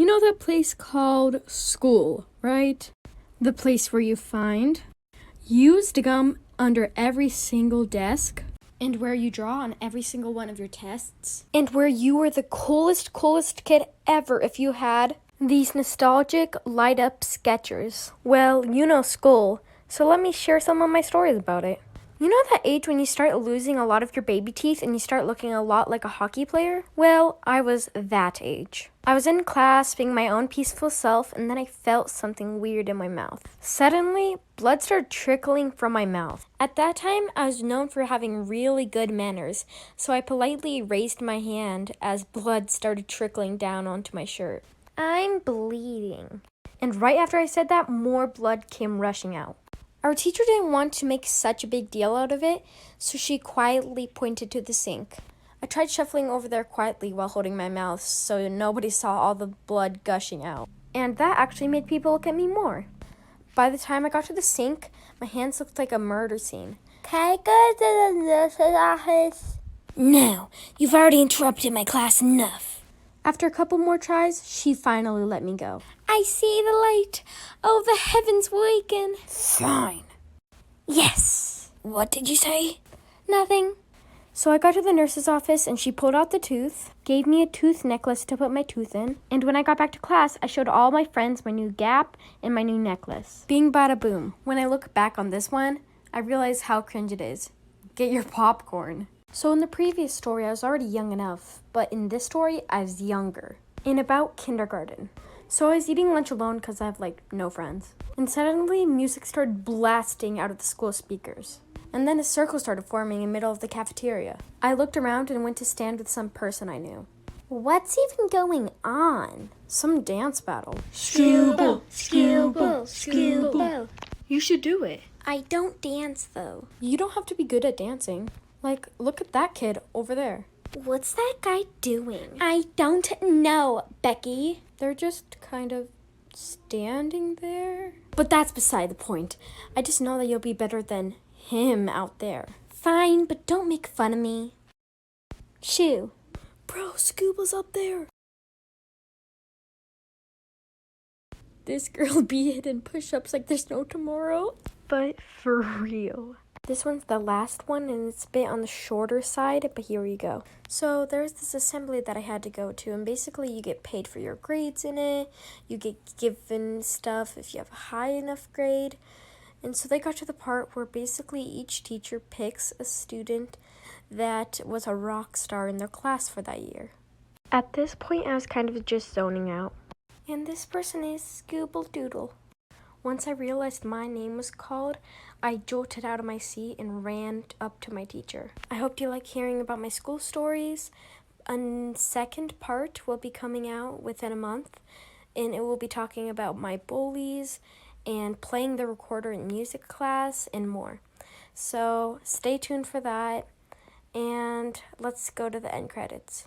You know that place called school, right? The place where you find used gum under every single desk, and where you draw on every single one of your tests, and where you were the coolest kid ever if you had these nostalgic light-up sketchers. Well, you know school, so let me share some of my stories about it. You know that age when you start losing a lot of your baby teeth and you start looking a lot like a hockey player? Well, I was that age. I was in class being my own peaceful self, and then I felt something weird in my mouth. Suddenly, blood started trickling from my mouth. At that time, I was known for having really good manners, so I politely raised my hand as blood started trickling down onto my shirt. I'm bleeding. And right after I said that, more blood came rushing out. Our teacher didn't want to make such a big deal out of it, so she quietly pointed to the sink. I tried shuffling over there quietly while holding my mouth so nobody saw all the blood gushing out. And that actually made people look at me more. By the time I got to the sink, my hands looked like a murder scene. Can I go to the nurse's office? No, you've already interrupted my class enough. After a couple more tries, she finally let me go. I see the light. Oh, the heavens waken. Fine. Yes. What did you say? Nothing. So I got to the nurse's office and she pulled out the tooth, gave me a tooth necklace to put my tooth in, and when I got back to class, I showed all my friends my new gap and my new necklace. Bing bada boom. When I look back on this one, I realize how cringe it is. Get your popcorn. So in the previous story, I was already young enough, but in this story, I was younger. In about kindergarten. So I was eating lunch alone because I have, no friends. And suddenly, music started blasting out of the school speakers. And then a circle started forming in the middle of the cafeteria. I looked around and went to stand with some person I knew. What's even going on? Some dance battle. Scooble, Scooble, Scooble. You should do it. I don't dance, though. You don't have to be good at dancing. Look at that kid over there. What's that guy doing? I don't know, Becky. They're just kind of standing there. But that's beside the point. I just know that you'll be better than him out there. Fine, but don't make fun of me. Shoo. Bro, Scuba's up there. This girl be hitting push-ups like there's no tomorrow. But for real. This one's the last one, and it's a bit on the shorter side, but here we go. So there's this assembly that I had to go to, and basically you get paid for your grades in it. You get given stuff if you have a high enough grade. And so they got to the part where basically each teacher picks a student that was a rock star in their class for that year. At this point, I was kind of just zoning out. And this person is Scooble Doodle. Once I realized my name was called, I jolted out of my seat and ran up to my teacher. I hope you like hearing about my school stories. A second part will be coming out within a month, and it will be talking about my bullies and playing the recorder in music class and more. So stay tuned for that, and let's go to the end credits.